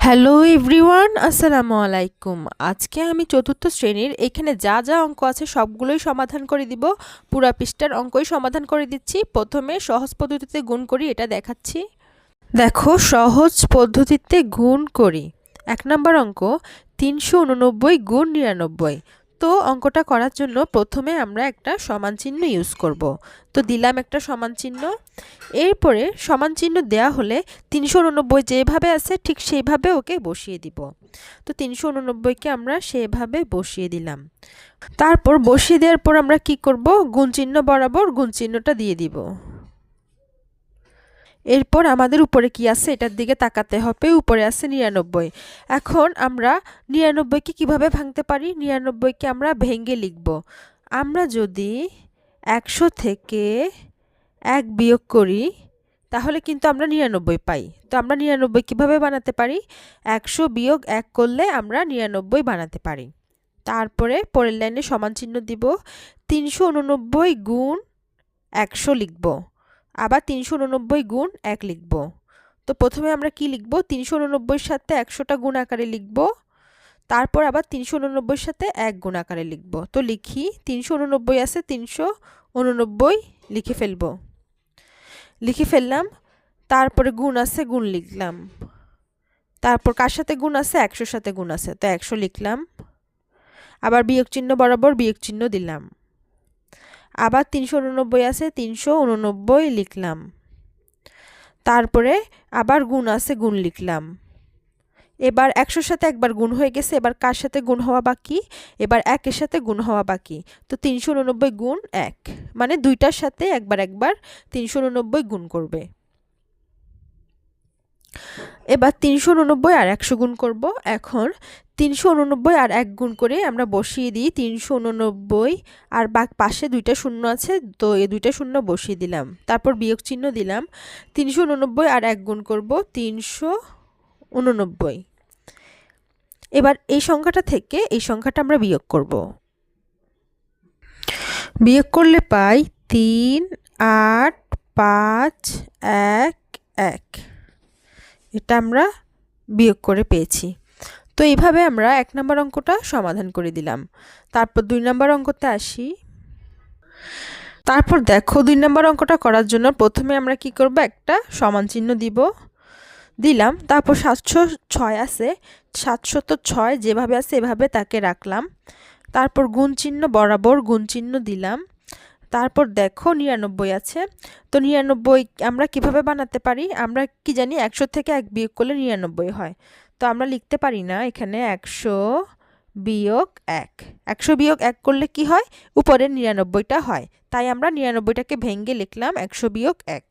Hello everyone, আসসালামু আলাইকুম। আজকে আমি চতুর্থ শ্রেণীর এখানে যা যা অঙ্ক আছে সবগুলোই সমাধান করে দিব। পুরা পৃষ্ঠার অঙ্কই সমাধান করে দিচ্ছি। প্রথমে সহজ পদ্ধতিতে গুণ করি, এটা দেখাচ্ছি। দেখো, সহজ পদ্ধতিতে গুণ করি। 1 নম্বর অঙ্ক 389 গুণ 99। তো অঙ্কটা করার জন্য প্রথমে আমরা একটা সমান চিহ্ন ইউজ করব। তো দিলাম একটা সমান চিহ্ন। এরপরে সমান চিহ্ন দেয়া হলে 389 যেভাবে আছে ঠিক সেইভাবে ওকে বসিয়ে দিব। তো 389কে আমরা সেভাবে বসিয়ে দিলাম। তারপর বসিয়ে দেওয়ার পর আমরা কি করব, গুণ চিহ্ন বরাবর গুণ চিহ্নটা দিয়ে দিব। এরপর আমাদের উপরে কি আছে এটার দিকে তাকাতে হবে। উপরে আছে 99। এখন আমরা 99কে কিভাবে ভাঙতে পারি? 99কে আমরা ভেঙে লিখব। আমরা যদি 100 থেকে 1 বিয়োগ করি তাহলে কিন্তু আমরা 99 পাই। তো আমরা 99 কিভাবে বানাতে পারি? 100 বিয়োগ 1 করলে আমরা 99 বানাতে পারি। তারপরে পরের লাইনে সমান চিহ্ন দিব। 389 গুণ 100 লিখব। আবার 389 গুণ 1 লিখব। তো প্রথমে আমরা কি লিখব? 389 সাথে 100টা গুণ আকারে লিখব। তারপর আবার 389 সাথে 1 গুণ আকারে লিখব। তো লিখি, 389 আছে, 389 লিখে ফেলব। লিখে ফেললাম। তারপরে গুণ আছে, গুণ লিখলাম। তারপর কার সাথে গুণ আছে? 100 সাথে গুণ আছে, তো 100 লিখলাম। আবার বিয়োগ চিহ্ন বরাবর বিয়োগ চিহ্ন দিলাম। আবার 389 আছে, 389 লিখলাম। তারপরে আবার গুণ আছে, গুণ লিখলাম। এবার 100 সাথে একবার গুণ হয়ে গেছে, এবার কার সাথে গুণ হওয়া বাকি? এবার 1 এর সাথে গুণ হওয়া বাকি। তো 389 গুণ 1 মানে দুইটার সাথে একবার একবার 389 গুণ করবে। এবার 389 আর 100 গুণ করব। এখন 389 আর 1 গুণ করে আমরা বসিয়ে দিই 389 আর পাশে দুইটা শূন্য আছে, তো এই দুইটা শূন্য বসিয়ে দিলাম। তারপর বিয়োগ চিহ্ন দিলাম। 389 আর 1 গুণ করব 389। এবার এই সংখ্যাটা থেকে এই সংখ্যাটা আমরা বিয়োগ করব। বিয়োগ করলে পাই 3 8 5 1 1। এটা আমরা বিয়োগ করে পেয়েছি। তো এইভাবে আমরা 1 নম্বর অঙ্কটা সমাধান করে দিলাম। তারপর 2 নম্বর অঙ্কতে আসি। তারপর দেখো, 2 নম্বর অঙ্কটা করার জন্য প্রথমে আমরা কি করব, একটা সমান চিহ্ন দিলাম। তারপর 706 আছে, 706 যেভাবে আছে এভাবে তাকে রাখলাম। তারপর গুণ চিহ্ন বরাবর গুণ চিহ্ন দিলাম। তারপর দেখো 99 আছে। তো 99 আমরা কিভাবে বানাতে পারি? আমরা কি জানি 100 থেকে 1 বিয়োগ করলে 99 হয়। তো আমরা লিখতে পারি না এখানে 100 বিয়োগ 1। 100 বিয়োগ 1 করলে কি হয়? উপরে 99টা হয়। তাই আমরা 99টাকে ভেঙে লিখলাম 100 বিয়োগ 1।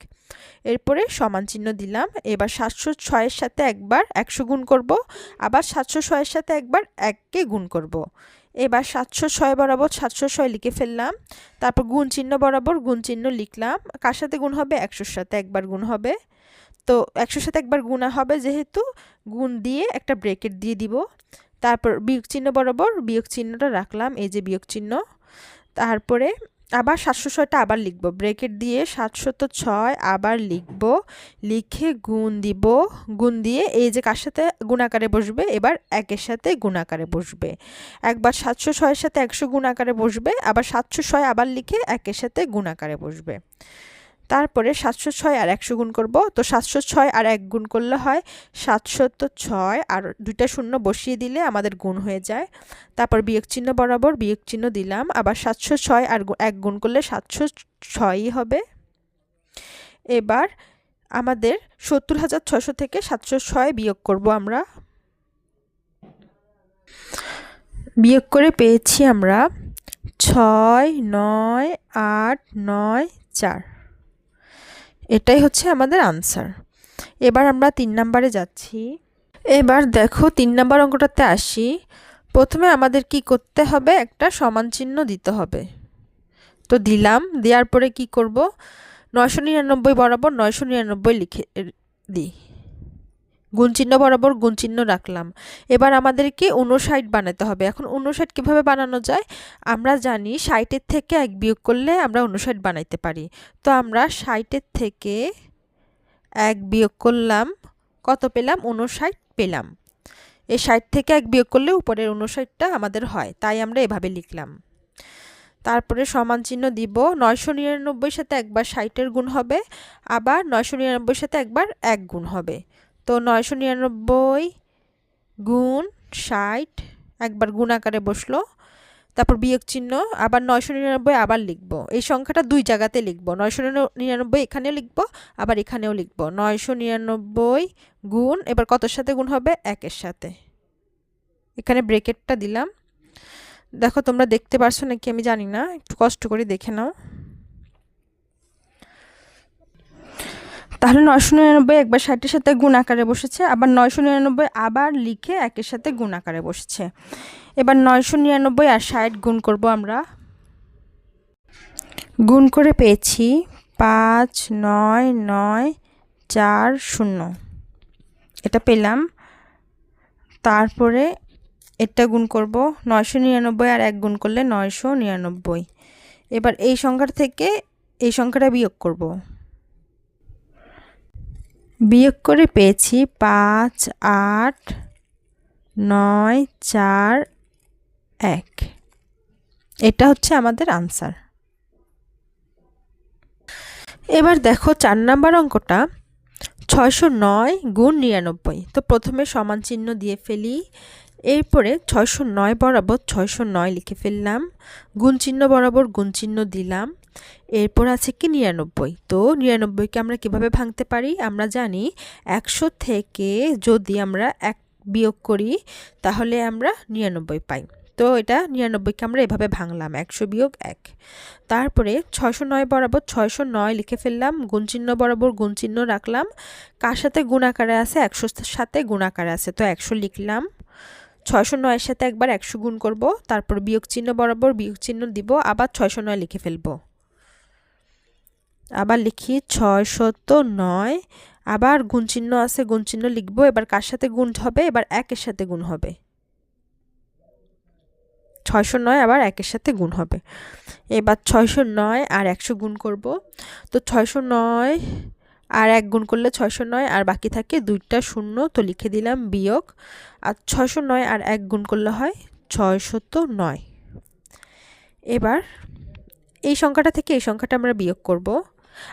এরপরে সমান চিহ্ন দিলাম। এবার 706 এর সাথে একবার 100 গুণ করব, আবার 706 এর সাথে একবার 1কে গুণ করব। এবার 706 বরাবর 706 লিখে ফেললাম। তারপর গুণ চিহ্ন বরাবর গুণ চিহ্ন লিখলাম। কার সাথে গুণ হবে? 100 সাথে একবার গুণ হবে। তো 100 সাথে একবার গুণা হবে যেহেতু, গুণ দিয়ে একটা ব্রেকেট দিয়ে দিব। তারপর বিয়োগ চিহ্ন বরাবর বিয়োগ চিহ্নটা রাখলাম, এই যে বিয়োগ চিহ্ন। তারপরে আবার 706টা আবার লিখব, ব্রেকেট দিয়ে 706 আবার লিখব। লিখে গুণ দিব। গুণ দিয়ে এই যে কার সাথে গুণ আকারে বসবে? এবার 1 এর সাথে গুণ আকারে বসবে। একবার 706 এর সাথে 100 গুণ আকারে বসবে, আবার 706 আবার লিখে 1 এর সাথে গুণ আকারে বসবে। তারপরে 706 আর 100 গুণ করব। তো 706 আর 1 গুণ করলে হয় 706, আর দুইটা শূন্য বসিয়ে দিলে আমাদের গুণ হয়ে যায়। তারপর বিয়োগ চিহ্ন বরাবর বিয়োগ চিহ্ন দিলাম। আবার 706 আর 1 গুণ করলে 706ই হবে। এবার আমাদের 70,600 থেকে 706 বিয়োগ করব আমরা। বিয়োগ করে পেয়েছি আমরা 6 9 8 9 4। এটাই হচ্ছে আমাদের আনসার। এবার আমরা 3 নম্বরে যাচ্ছি। এবার দেখো 3 নম্বর অঙ্কটাতে আসি। প্রথমে আমাদের কি করতে হবে? একটা সমান চিহ্ন দিতে হবে। তো দিলাম। দেওয়ার পরে কি করব? 999 বরাবর 999 লিখে দিই। গুণ চিহ্ন বরাবর গুণ চিহ্ন রাখলাম। এবার আমাদেরকে 59 বানাতে হবে। এখন 59 কিভাবে বানানো যায়? আমরা জানি 60 এর থেকে 1 বিয়োগ করলে আমরা 59 বানাইতে পারি। তো আমরা 60 এর থেকে 1 বিয়োগ করলাম, কত পেলাম? 59 পেলাম। এই 60 থেকে 1 বিয়োগ করলে উপরের 59টা আমাদের হয়, তাই আমরা এভাবে লিখলাম। তারপরে সমান চিহ্ন দিব। 999 সাথে একবার 60-এর গুণ হবে, আবার 999 সাথে একবার 1 গুণ হবে। তো 999 গুণ 60 একবার গুণ আকারে বসলো, তারপর বিয়োগ চিহ্ন, আবার 999 আবার লিখব। এই সংখ্যাটা দুই জায়গাতে লিখব, 999 এখানেও লিখব, আবার এখানেও লিখব। 999 গুণ, এবার কতর সাথে গুণ হবে? 1-এর সাথে। এখানে ব্রেকেটটা দিলাম। দেখো তোমরা দেখতে পারছো নাকি আমি জানি না, একটু কষ্ট করে দেখে নাও। তাহলে 999 একবার 60-এর সাথে গুণ আকারে বসেছে, আবার 999 আবার লিখে 1-এর সাথে গুণ আকারে বসেছে। এবার 999 আর 60 গুণ করব আমরা। গুণ করে পেয়েছি 59940, এটা পেলাম। তারপরে এটা গুণ করব, 999 আর 1 গুণ করলে 999। এবার এই সংখ্যাটা থেকে এই সংখ্যাটা বিয়োগ করব। বিয়োগ করে পেয়েছি 58941, এটা হচ্ছে আমাদের আনসার। এবার দেখো 4 নাম্বার অঙ্কটা 609 গুণ 99। তো প্রথমে সমান চিহ্ন দিয়ে ফেলি, এরপরে 609 বরাবর 609 লিখে ফেললাম, গুণ চিহ্ন বরাবর গুণ চিহ্ন দিলাম। এরপর আছে কি 99। তো 99কে আমরা কিভাবে ভাঙতে পারি? আমরা জানি 100 থেকে যদি আমরা 1 বিয়োগ করি তাহলে আমরা 99 পাই। তো এটা 99কে আমরা এভাবে ভাঙলাম, 100 বিয়োগ 1। তারপরে 609 বরাবর 609 লিখে ফেললাম, গুণ চিহ্ন বরাবর গুণ চিহ্ন রাখলাম। কার সাথে গুণ আকারে আছে? 100-র সাথে গুণ আকারে আছে, তো 100 লিখলাম। 609-এর সাথে একবার 100 গুণ করব, তারপর বিয়োগ চিহ্ন বরাবর বিয়োগ চিহ্ন দিব, আবার 609 লিখে ফেলব। আবার লিখি 609, আবার গুণ চিহ্ন আছে, গুণ চিহ্ন লিখব। এবার কার সাথে গুণ হবে? এবার 1-এর সাথে গুণ হবে। 609 আবার 1-এর সাথে গুণ হবে। এবার 609 আর 100 গুণ করব। তো 609 আর 1 গুণ করলে 609, আর বাকি থাকে 2টা শূন্য, তো লিখে দিলাম বিয়োগ। আর 609 আর 1 গুণ করলে হয় 609। এবার এই সংখ্যাটা থেকে এই সংখ্যাটা আমরা বিয়োগ করব।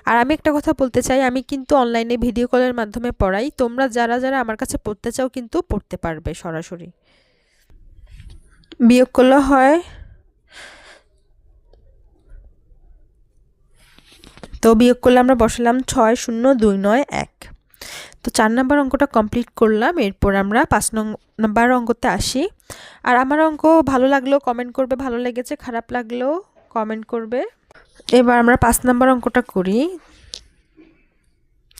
আর আমি একটা কথা বলতে চাই, আমি কিন্তু অনলাইনে ভিডিও কলের মাধ্যমে পড়াই, তোমরা যারা যারা আমার কাছে পড়তে চাও কিন্তু পড়তে পারবে সরাসরি। বিয়োগ করলে হয়, তো বিয়োগ করলে আমরা বসালাম 60291। তো 4 নাম্বার অঙ্কটা কমপ্লিট করলাম। এরপর আমরা 5 নাম্বার অঙ্কতে আসি। আর আমার অঙ্ক ভালো লাগলেও কমেন্ট করবে, ভালো লেগেছে, খারাপ লাগলেও কমেন্ট করবে। এবার আমরা 5 নাম্বার অঙ্কটা করি।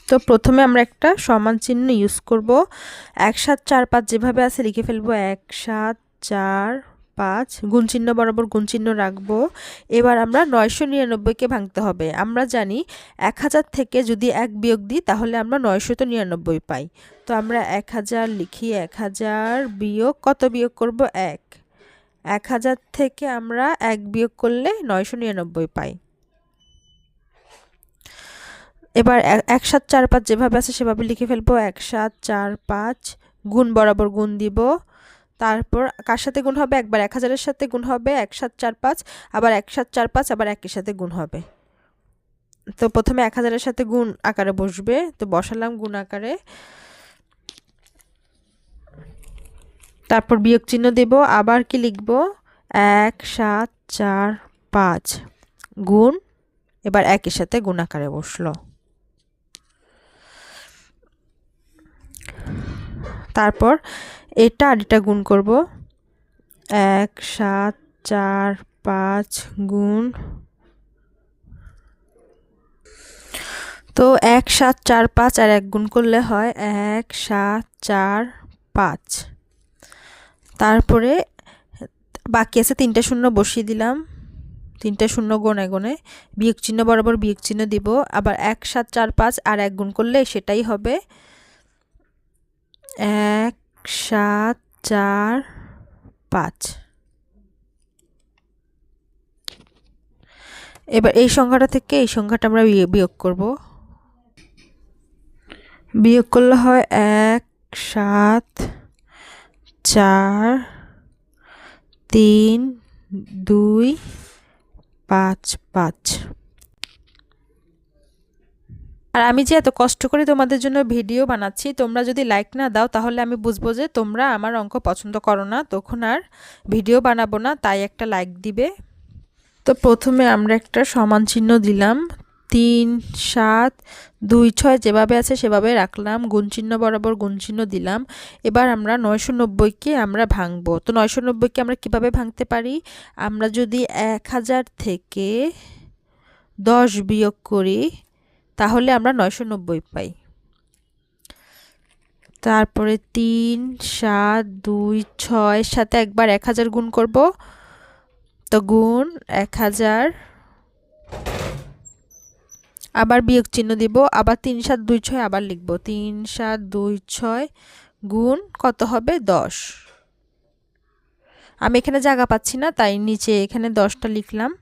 তো প্রথমে আমরা একটা সমান চিহ্ন ইউজ করব। 1745 যেভাবে আছে লিখে ফেলবো 1745, গুণ চিহ্ন বরাবর গুণ চিহ্ন রাখবো। এবার আমরা 999কে ভাঙতে হবে। আমরা জানি 1000 থেকে যদি 1 বিয়োগ দিই তাহলে আমরা 999 পাই। তো আমরা 1000 লিখি, 1000 বিয়োগ কত বিয়োগ করব? 1। 1000 থেকে আমরা 1 বিয়োগ করলে 999 পাই। এবার 1745 যেভাবে আছে সেভাবে লিখে ফেলবো, 1745 গুণ বরাবর গুণ দিব। তারপর কার সাথে গুণ হবে? একবার 1000-এর সাথে গুণ হবে 1745, আবার 1745 আবার 1-এর সাথে গুণ হবে। তো প্রথমে 1000-এর সাথে গুণ আকারে বসবে, তো বসালাম গুণ আকারে। তারপর বিয়োগ চিহ্ন দেব, আবার কি লিখব? 1745 গুণ, এবার 1-এর সাথে গুণ আকারে বসলো। তারপর এটা আর এটা গুণ করব, 1745 গুণ, তো 1745 আর 1 গুণ করলে হয় 1745। তারপরে বাকি আছে 3টা শূন্য বসিয়ে দিলাম, 3টা শূন্য গোনে গোনে বিয়োগ চিহ্ন বরাবর বিয়োগ চিহ্ন দিব। আবার 1745 আর 1 গুণ করলে সেটাই হবে 1745। এবার এই সংখ্যাটা থেকে এই সংখ্যাটা আমরা বিয়োগ করব। বিয়োগ করলে হয় 7 4 3 2 5 5। আর আমি যে এত কষ্ট করে তোমাদের জন্য ভিডিও বানাচ্ছি, তোমরা যদি লাইক না দাও তাহলে আমি বুঝবো যে তোমরা আমার অঙ্ক পছন্দ করো না, তখন আর ভিডিও বানাবো না, তাই একটা লাইক দিবে। তো প্রথমে আমরা একটা সমান চিহ্ন দিলাম, 3 7 2 6 যেভাবে আছে সেভাবে রাখলাম, গুণ চিহ্ন বরাবর গুণ চিহ্ন দিলাম। এবার আমরা 990কে আমরা ভাঙবো। তো 990কে আমরা কিভাবে ভাঙতে পারি? আমরা যদি 1000 থেকে 10 বিয়োগ করি তাহলে আমরা 990 পাই। তারপরে 3 7 2 6 সাথে একবার 1000 গুণ করব, তো গুণ 1000, আবার বিয়োগ চিহ্ন দিব, আবার 3 7 2 6 আবার লিখব, 3 7 2 6 গুণ কত হবে? 10। আমি এখানে জায়গা পাচ্ছি না তাই নিচে এখানে 10টা লিখলাম।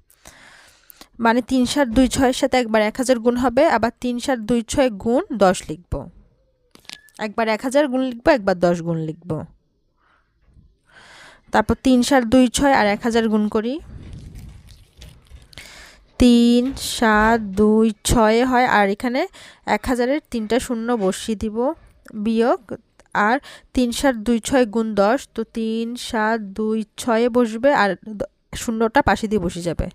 মানে 3 7 2 6 এর সাথে একবার 1000 গুণ হবে, আবার 3 7 2 6 গুণ 10 লিখব। একবার 1000 গুণ লিখব, একবার 10 গুণ লিখব। তারপর 3 7 2 6 আর 1000 গুণ করি, 3 7 2 6 হয়, আর এখানে 1000-এর 3টা শূন্য বসিয়ে দিব, বিয়োগ, আর 3 7 2 6 গুণ 10, তো 3 7 2 6 বসবে আর শূন্যটা পাশে দিয়ে বসে যাবে।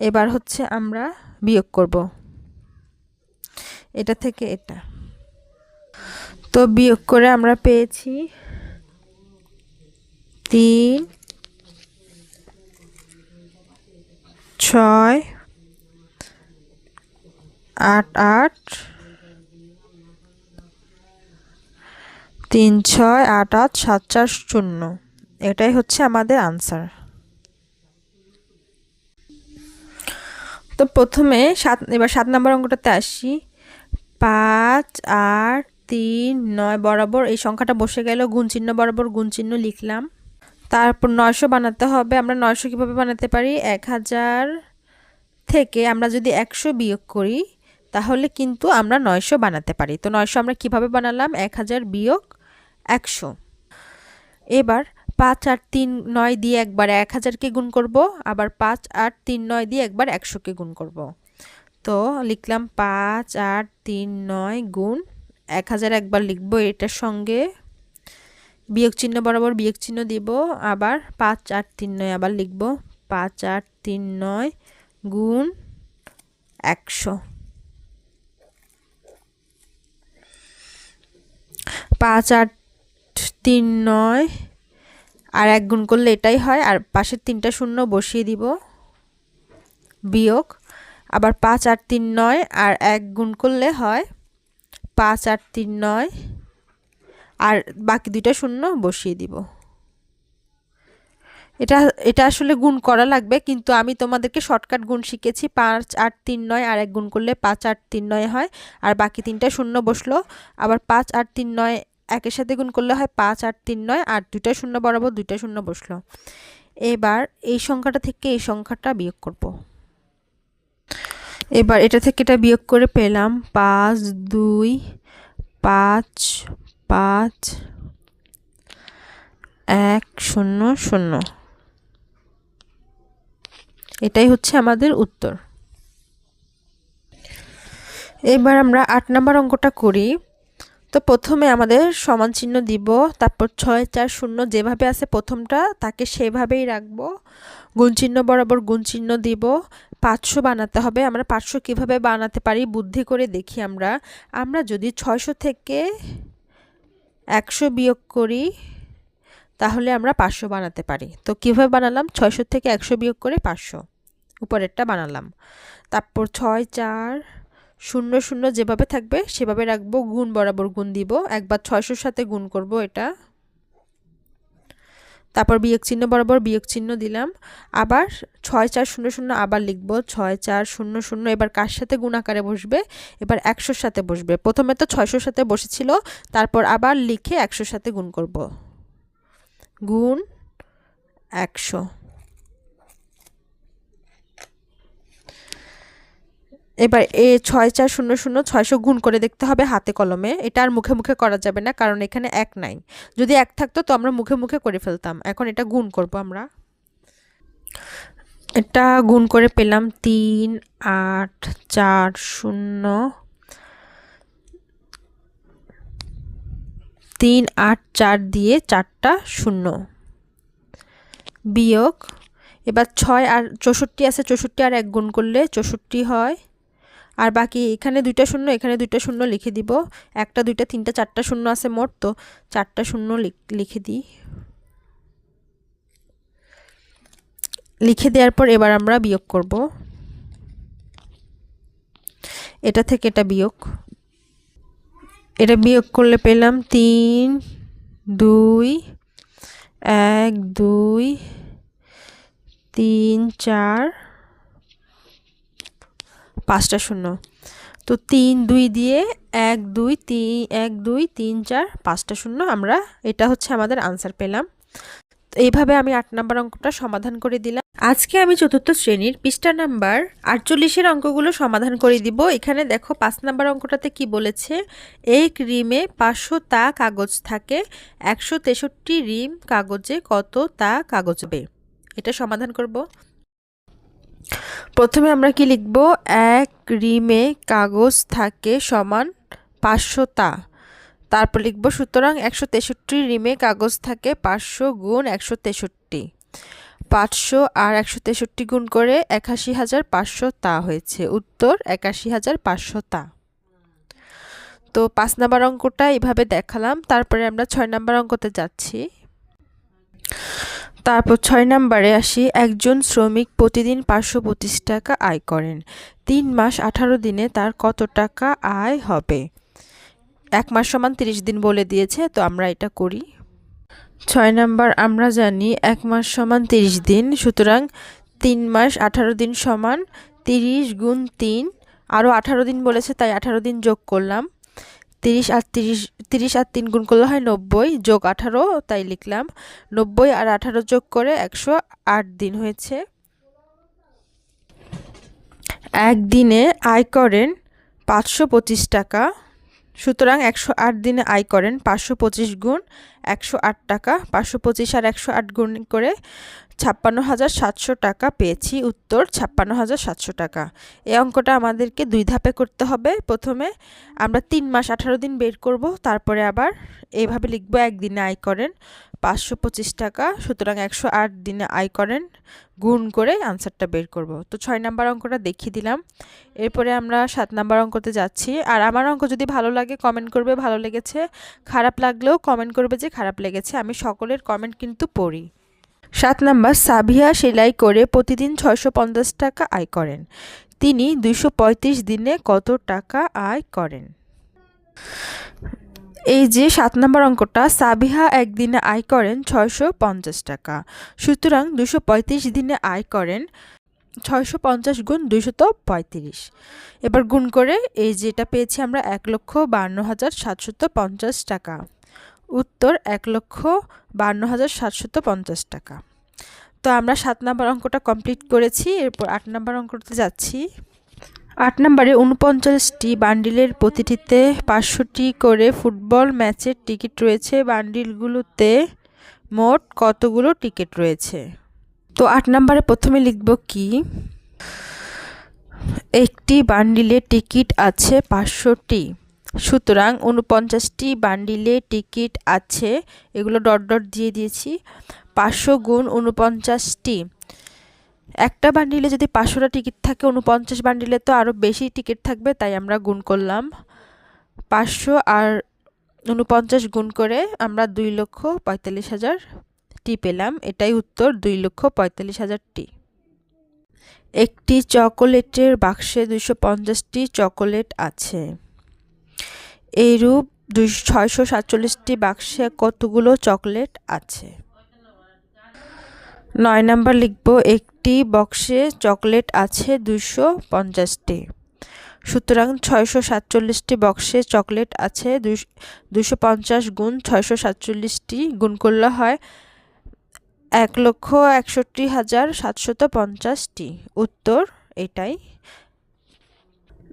এবার হচ্ছে আমরা বিয়োগ করব এটা থেকে এটা। তো বিয়োগ করে আমরা পেয়েছি 3 6 8 8 3 6 8 8 7 4 0। এটাই হচ্ছে আমাদের আনসার। তো প্রথমে এবার 7 নম্বর অঙ্কটাতে আসি। 5 8 3 9 বরাবর এই সংখ্যাটা বসে গেল, গুণ চিহ্ন বরাবর গুণ চিহ্ন লিখলাম। তারপর 900 বানাতে হবে। আমরা 900 কিভাবে বানাতে পারি? 1000 থেকে আমরা যদি 100 বিয়োগ করি তাহলে কিন্তু আমরা 900 বানাতে পারি। তো 900 আমরা কিভাবে বানালাম? 1000 বিয়োগ 100। এবার 5 8 3 9 দিয়ে একবার 1000কে গুণ করব, আবার 5 8 3 9 দিয়ে একবার 100কে গুণ করব। তো লিখলাম 5 8 3 9 গুণ 1000 একবার লিখব, এটার সঙ্গে বিয়োগ চিহ্ন বরাবর বিয়োগ চিহ্ন দিব, আবার 5 8 3 9 আবার লিখব, 5 8 3 9 গুণ 100। 5 8 3 9 আর 1 গুণ করলে এটাই হয়, আর পাশের 3টা শূন্য বসিয়ে দিব, বিয়োগ, আবার 5 8 3 9 আর 1 গুণ করলে হয় 5 8 3 9, আর বাকি 2টা শূন্য বসিয়ে দিব। এটা আসলে গুণ করা লাগবে, কিন্তু আমি তোমাদেরকে শর্টকাট গুণ শিখেছি। 5 8 3 9 আর 1 গুণ করলে 5 8 3 9 হয়, আর বাকি 3টা শূন্য বসলো। আবার 5 8 3 9 একের সাথে গুণ করলে হয় 5 8 3 9, আর 2টা শূন্য বরাবর 2টা শূন্য বসলো। এবার এই সংখ্যাটা থেকে এই সংখ্যাটা বিয়োগ করব। এবার এটা থেকে এটা বিয়োগ করে পেলাম 5 2 5 5 1 0 0। এটাই হচ্ছে আমাদের উত্তর। এবার আমরা 8 নম্বর অঙ্কটা করি। তো প্রথমে আমাদের সমান চিহ্ন দিব, তারপর 6 4 0 যেভাবে আছে প্রথমটা তাকে সেভাবেই রাখবো, গুণ চিহ্ন বরাবর গুণ চিহ্ন দিব। 500 বানাতে হবে। আমরা 500 কিভাবে বানাতে পারি বুদ্ধি করে দেখি। আমরা যদি 600 থেকে 100 বিয়োগ করি তাহলে আমরা 500 বানাতে পারি। তো কিভাবে বানালাম? 600 থেকে 100 বিয়োগ করে 500, উপরেরটা বানালাম। তারপর 6 4 0 0 যেভাবে থাকবে সেভাবে রাখবো, গুণ বরাবর গুণ দিব, একবার 600-র সাথে গুণ করব এটা, তারপর বিয়োগ চিহ্ন বরাবর বিয়োগ চিহ্ন দিলাম, আবার 6 4 0 0 আবার লিখব, 6 4 0 0। এবার কার সাথে গুণ আকারে বসবে? এবার 100-র সাথে বসবে। প্রথমে তো 600-র সাথে বসেছিল, তারপর আবার লিখে 100-র সাথে গুণ করব, গুণ 100। এবার 6400 600 গুণ করে দেখতে হবে হাতে কলমে। এটা আর মুখে মুখে করা যাবে না, কারণ এখানে 1 নাই। যদি 1 থাকতো তো আমরা মুখে মুখে করে ফেলতাম। এখন এটা গুণ করব আমরা। এটা গুণ করে পেলাম 384 দিয়ে 4টা 0 বিয়োগ। এবার 6 আর 64 আছে, 64 আর 1 গুণ করলে 64 হয়। আর বাকি এখানে 2টা 0, এখানে 2টা 0 লিখে দিব। 1টা 2টা 3টা 4টা 0 আছে মোট, তো 4টা 0 লিখে দিই। লিখে দেওয়ার পর এবার আমরা বিয়োগ করব। এটা থেকে এটা বিয়োগ। এটা বিয়োগ করলে পেলাম 3 2 1 2 3 4 5টা 0। তো 3 2 দিয়ে 1 2 3 1 2 3 4 5টা 0, আমরা এটা হচ্ছে আমাদের আনসার পেলাম। তো এইভাবে আমি 8 নম্বর অঙ্কটা সমাধান করে দিলাম। আজকে আমি চতুর্থ শ্রেণীর পৃষ্ঠা নাম্বার 48-এর অঙ্কগুলো সমাধান করে দিব। এখানে দেখো 5 নম্বর অঙ্কটাতে কি বলেছে, এক রিমে 500 তা কাগজ থাকে, 163 রিম কাগজে কত তা কাগজ হবে। এটা সমাধান করব। প্রথমে আমরা কি লিখব, এক রিমে কাগজ থাকে সমান 500 তা। তারপর লিখব সুতরাং 163 রিমে কাগজ থাকে 500 গুণ 163। 500 আর 163 গুণ করে ৮১,৫০০ তা হয়েছে। উত্তর ৮১,৫০০ তা। তো 5 নম্বর অঙ্কটা এইভাবে দেখালাম। তারপরে আমরা 6 নম্বর অঙ্কতে যাচ্ছি। তারপর 6 নম্বরে আসি, একজন শ্রমিক প্রতিদিন 525 টাকা আয় করেন। 3 মাস 18 দিনে তার কত টাকা আয় হবে? 1 মাস সমান 30 দিন বলে দিয়েছে, তো আমরা এটা করি। 6 নাম্বার, আমরা জানি 1 মাস সমান 30 দিন, সুতরাং 3 মাস 18 দিন সমান 30 গুণ 3, আরও 18 দিন বলেছে তাই 18 দিন যোগ করলাম। 30 আর 3 গুণ করলে হয় 90, যোগ 18 তাই লিখলাম। 90 আর 18 যোগ করে 108 দিন হয়েছে। একদিনে আয় করেন 525 টাকা, সুতরাং 108 দিনে আয় করেন 525 গুণ 108 টাকা। 525 আর 108 গুণ করে 56,700 টাকা পেয়েছি। উত্তর 56,700 টাকা। এই অঙ্কটা আমাদেরকে 2 ধাপে করতে হবে। প্রথমে আমরা 3 মাস 18 দিন বের করব, তারপরে আবার এইভাবে লিখব, একদিনে আয় করেন 525 টাকা, সুতরাং 108 দিনে আয় করেন, গুণ করে আনসারটা বের করব। তো 6 নাম্বার অঙ্কটা দেখিয়ে দিলাম। এরপরে আমরা 7 নাম্বার অঙ্কতে যাচ্ছি। আর আমার অঙ্ক যদি ভালো লাগে কমেন্ট করবে ভালো লেগেছে, খারাপ লাগলেও কমেন্ট করবে যে খারাপ লেগেছে। আমি সকলের কমেন্ট কিন্তু পড়ি। 7 নাম্বার, সাবিহা সেলাই করে প্রতিদিন 650 টাকা আয় করেন। তিনি 235 দিনে কত টাকা আয় করেন? এই যে 7 নম্বর অঙ্কটা, সাবিহা একদিনে আয় করেন 650 টাকা, সুতরাং 235 দিনে আয় করেন 650 গুণ 235। এবার গুণ করে এই যেটা পেয়েছি আমরা 1,52,750 টাকা। উত্তর 1,52,750 টাকা। তো আমরা 7 নম্বর অঙ্কটা কমপ্লিট করেছি। এরপর 8 নম্বর অঙ্কতে যাচ্ছি। 8 নম্বরে 49টি বান্ডিলের প্রতিটিতে 500টি করে ফুটবল ম্যাচের টিকিট রয়েছে। বান্ডিলগুলোতে মোট কতগুলো টিকিট রয়েছে? তো 8 নম্বরে প্রথমে লিখব কি, একটি বান্ডিলে টিকিট আছে 500টি, সুতরাং 49টি বান্ডিলে টিকিট আছে, এগুলো ডট ডট দিয়ে দিয়েছি। 500 গুণ 49টি, একটা বান্ডিলে যদি 500টা টিকিট থাকে, 49 বান্ডিলে তো আরও বেশি টিকিট থাকবে, তাই আমরা গুণ করলাম। 500 আর 49 গুণ করে আমরা 2,45,000টি পেলাম। এটাই উত্তর, 2,45,000টি। একটি চকোলেটের বাক্সে 250টি চকোলেট আছে। এইরূপ 647টি বাক্সে কতগুলো চকলেট আছে? 9 নাম্বার লিখব, একটি বক্সে চকলেট আছে 250টি, সুতরাং 647টি বক্সে চকলেট আছে। 250 গুণ 647টি গুণ করলে হয় 1,61,750টি। উত্তর এটাই।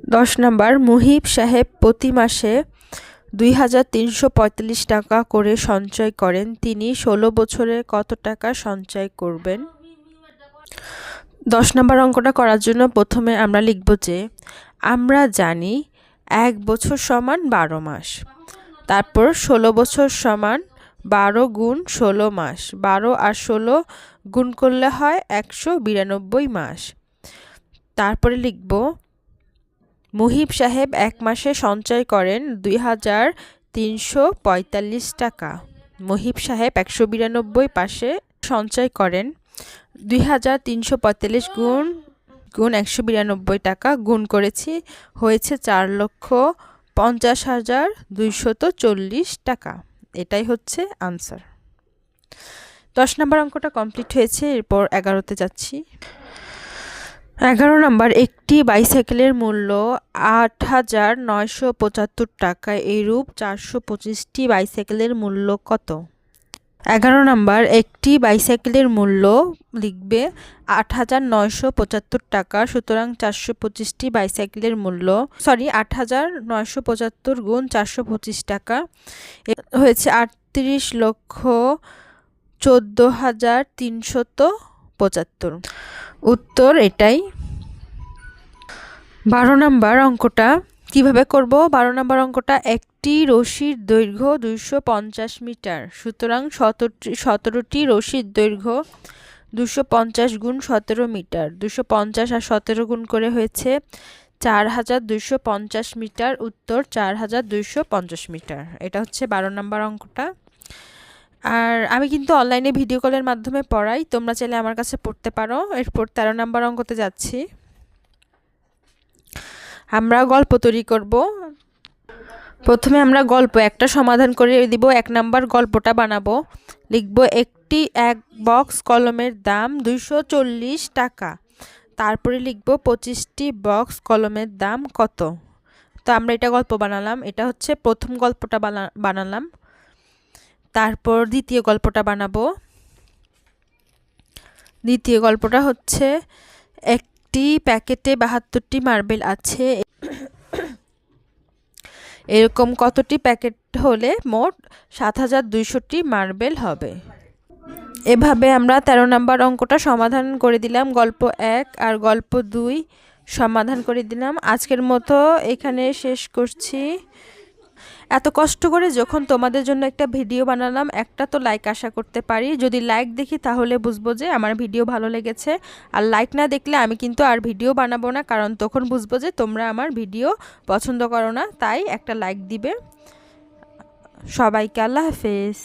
10 নাম্বার, মুহিব সাহেব প্রতি মাসে 2345 টাকা করে সঞ্চয় করেন। তিনি 16 বছরে কত টাকা সঞ্চয় করবেন? 10 নাম্বার অঙ্কটা করার জন্য প্রথমে আমরা লিখব যে আমরা জানি 1 বছর সমান 12 মাস। তারপর 16 বছর সমান 12 গুণ 16 মাস। 12 আর 16 গুণ করলে হয় 192 মাস। তারপরে লিখব মুহিব সাহেব 1 মাসে সঞ্চয় করেন 2345 টাকা। মুহিব সাহেব 192 পাশে সঞ্চয় করেন 2345 গুণ 192 টাকা, গুণ করেছি হয়েছে 4,50,240 টাকা। এটাই হচ্ছে আনসার। 10 নম্বর অঙ্কটা কমপ্লিট হয়েছে। এরপর 11তে যাচ্ছি। 11 নম্বর, একটি বাইসাইকেলের মূল্য 8,975 টাকা। এইরূপ 425টি বাইসাইকেলের মূল্য কত? 11 নম্বর, একটি বাইসাইকেলের মূল্য লিখবে 8,975 টাকা। সুতরাং 425টি বাইসাইকেলের মূল্য 8,975 গুণ 425 টাকা হয়েছে 38,14,375। উত্তর এটাই। 12 নম্বর অঙ্কটা কিভাবে করব? 12 নম্বর অঙ্কটা, একটি রশির দৈর্ঘ্য 250 মিটার। সুতরাং 17টি রশির দৈর্ঘ্য 250 গুণ 17 মিটার। 250 আর 17 গুণ করে হয়েছে 4,250 মিটার। উত্তর 4,250 মিটার। এটা হচ্ছে 12 নম্বর অঙ্কটা। আর আমি কিন্তু অনলাইনে ভিডিও কলের মাধ্যমে পড়াই, তোমরা চাইলে আমার কাছে পড়তে পারো। এরপর 13 নম্বর অঙ্কতে যাচ্ছি। আমরা গল্প তৈরি করব। প্রথমে আমরা গল্প একটা সমাধান করে দিব। 1 নম্বর গল্পটা বানাবো। লিখব একটি 1 বক্স কলমের দাম 240 টাকা। তারপরে লিখব 25টি বক্স কলমের দাম কত। তো আমরা এটা গল্প বানালাম। এটা হচ্ছে প্রথম গল্পটা বানালাম। তারপর দ্বিতীয় গল্পটা বানাবো। দ্বিতীয় গল্পটা হচ্ছে একটি প্যাকেটে 72টি মার্বেল আছে। এরকম কতটি প্যাকেট হলে মোট 7,200টি মার্বেল হবে। এভাবে আমরা 13 নম্বর অঙ্কটা সমাধান করে দিলাম। গল্প 1 আর গল্প 2 সমাধান করে দিলাম। আজকের মতো এখানে শেষ করছি। এত কষ্ট করে যখন তোমাদের জন্য একটা ভিডিও বানালাম, একটা তো লাইক আশা করতে পারি। যদি লাইক দেখি তাহলে বুঝবো যে আমার ভিডিও ভালো লেগেছে। আর লাইক না দেখলে আমি কিন্তু আর ভিডিও বানাবো না, কারণ তখন বুঝবো যে তোমরা আমার ভিডিও পছন্দ করো না। তাই একটা লাইক দিবে। সবাইকে আল্লাহ হাফেজ।